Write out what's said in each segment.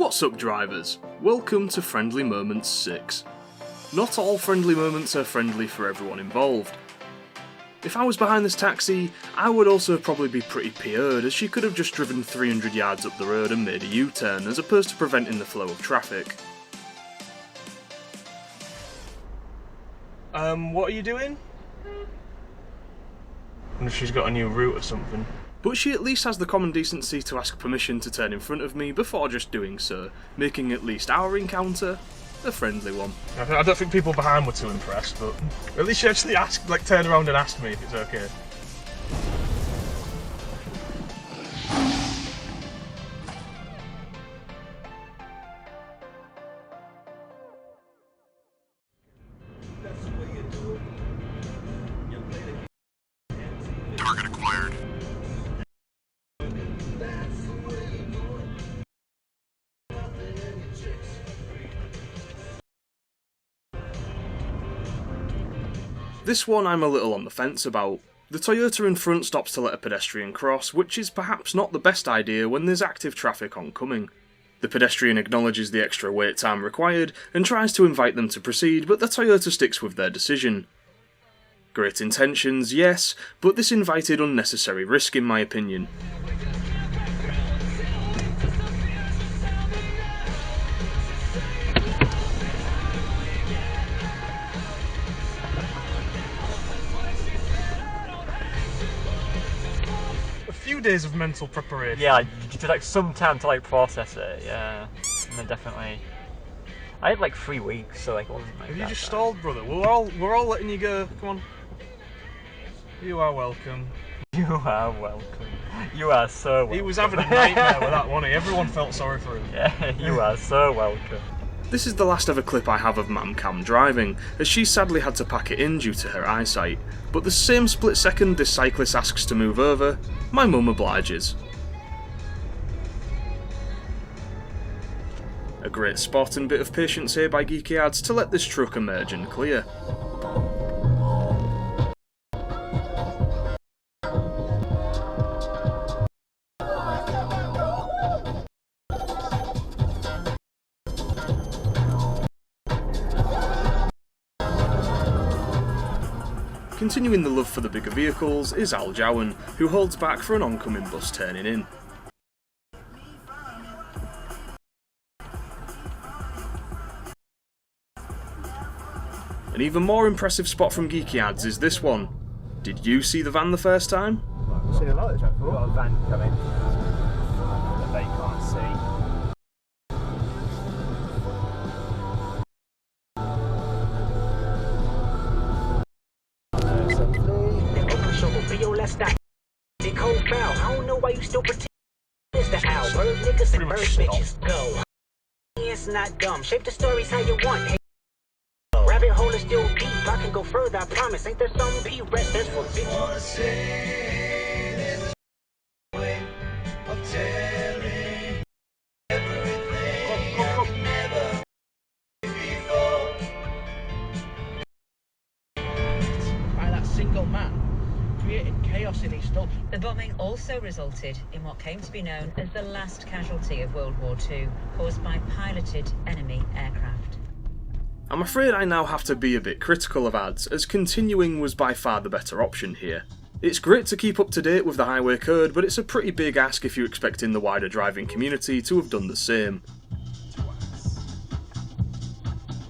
What's up, drivers? Welcome to Friendly Moments 6. Not all friendly moments are friendly for everyone involved. If I was behind this taxi, I would also probably be pretty PO'd, as she could have just driven 300 yards up the road and made a U-turn, as opposed to preventing the flow of traffic. What are you doing? I wonder if she's got a new route or something. But she at least has the common decency to ask permission to turn in front of me before just doing so, making at least our encounter a friendly one. I don't think people behind were too impressed, but at least she actually asked, turned around and asked me if it's okay. Target acquired. This one I'm a little on the fence about. The Toyota in front stops to let a pedestrian cross, which is perhaps not the best idea when there's active traffic oncoming. The pedestrian acknowledges the extra wait time required and tries to invite them to proceed, but the Toyota sticks with their decision. Great intentions, yes, but this invited unnecessary risk in my opinion. Days of mental preparation. Yeah, you took some time to process it, yeah. And then definitely I had 3 weeks, so it wasn't Have you just stalled, brother? We're all letting you go. Come on. You are welcome. You are welcome. You are so welcome. He was having a nightmare with that, wasn't he? Everyone felt sorry for him. Yeah, you are so welcome. This is the last ever clip I have of Mam Cam driving, as she sadly had to pack it in due to her eyesight, but the same split second this cyclist asks to move over, my mum obliges. A great spot and bit of patience here by Geeky Ads to let this truck emerge and clear. Continuing the love for the bigger vehicles is Al Jowan, who holds back for an oncoming bus turning in. An even more impressive spot from Geeky Ads is this one. Did you see the van the first time? I've seen a lot of the traffic. We've got a van coming that they can't see. Big cold foul. I don't know why you still pretend it's the owl. Bird niggas and bird bitches go. It's not dumb. Shape the stories how you want. Hey, rabbit hole is still deep. I can go further, I promise. Ain't there some P-rest that's for bitches? By that single man created chaos in his stuff. The bombing also resulted in what came to be known as the last casualty of World War II, caused by piloted enemy aircraft. I'm afraid I now have to be a bit critical of ads, as continuing was by far the better option here. It's great to keep up to date with the highway code, but it's a pretty big ask if you're expecting the wider driving community to have done the same.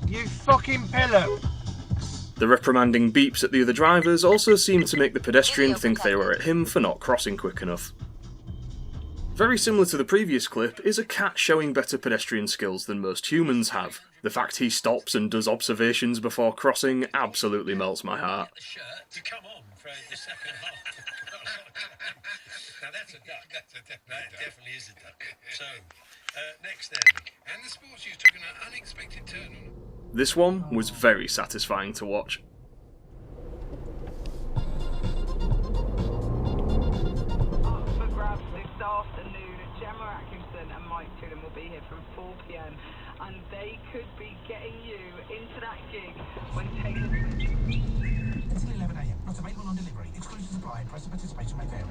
You fucking pillow! The reprimanding beeps at the other drivers also seemed to make the pedestrian think they were at him for not crossing quick enough. Very similar to the previous clip is a cat showing better pedestrian skills than most humans have. The fact he stops and does observations before crossing absolutely melts my heart. To come on for the second half. Now that's a duck. That definitely is a duck. So, next then. And the sports news took an unexpected turn on. This one was very satisfying to watch. Up for grabs this afternoon. Gemma Atkinson and Mike Toolan will be here from 4 PM, and they could be getting you into that gig when Taylor... Until 11 AM. Not available on delivery. Exclusive supply. Price of participation may vary.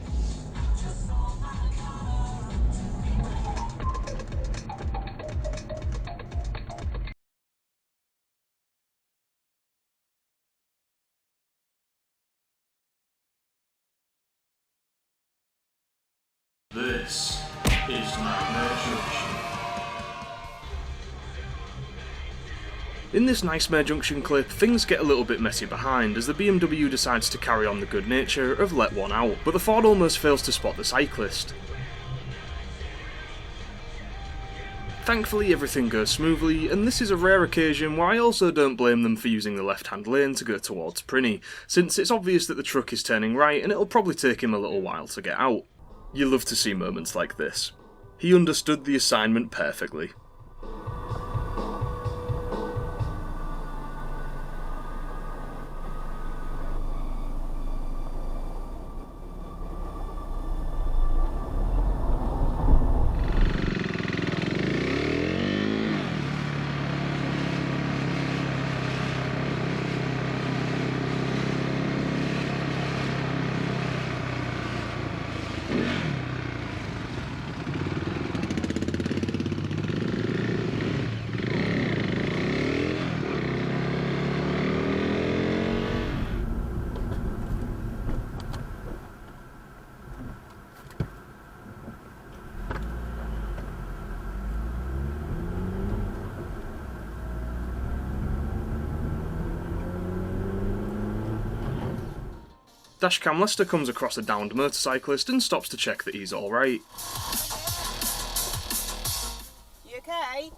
is Nightmare Junction. In this Nightmare Junction clip, things get a little bit messy behind as the BMW decides to carry on the good nature of let one out, but the Ford almost fails to spot the cyclist. Thankfully everything goes smoothly, and this is a rare occasion where I also don't blame them for using the left-hand lane to go towards Prinny, since it's obvious that the truck is turning right and it'll probably take him a little while to get out. You love to see moments like this. He understood the assignment perfectly. Dashcam Lester comes across a downed motorcyclist and stops to check that he's alright. You okay?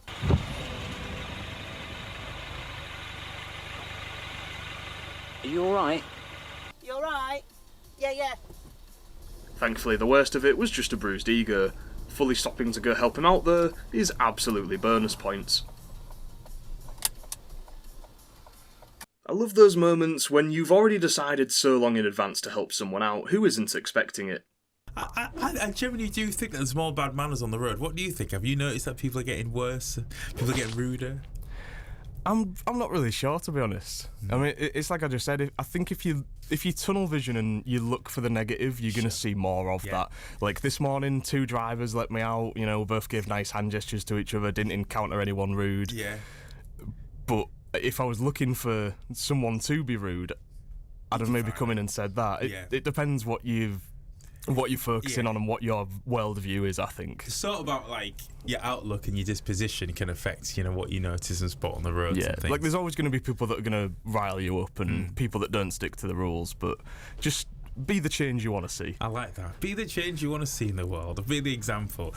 Are you alright? You alright? Yeah. Thankfully the worst of it was just a bruised ego. Fully stopping to go help him out there is absolutely bonus points. I love those moments when you've already decided so long in advance to help someone out who isn't expecting it. I generally do think that there's more bad manners on the road. What do you think? Have you noticed that people are getting worse? People are getting ruder? I'm not really sure, to be honest. I mean, it's like I just said. I think if you tunnel vision and you look for the negative, you're going to see more of that. Like this morning, 2 drivers let me out. You know, both gave nice hand gestures to each other. Didn't encounter anyone rude. Yeah. But if I was looking for someone to be rude, I'd have maybe come in and said that. It depends what you're focusing on and what your worldview is, I think. It's sort of about like your outlook and your disposition can affect, you know, what you notice and spot on the road. Yeah, and things. like there's always going to be people that are going to rile you up and people that don't stick to the rules, but just be the change you want to see. I like that. Be the change you want to see in the world. Be the example.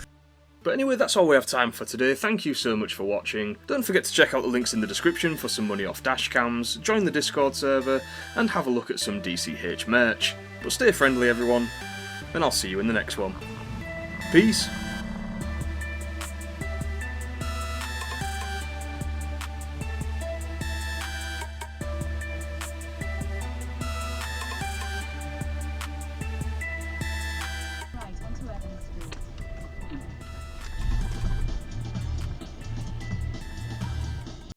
But anyway, that's all we have time for today. Thank you so much for watching. Don't forget to check out the links in the description for some money off dashcams, join the Discord server, and have a look at some DCH merch. But stay friendly everyone, and I'll see you in the next one. Peace!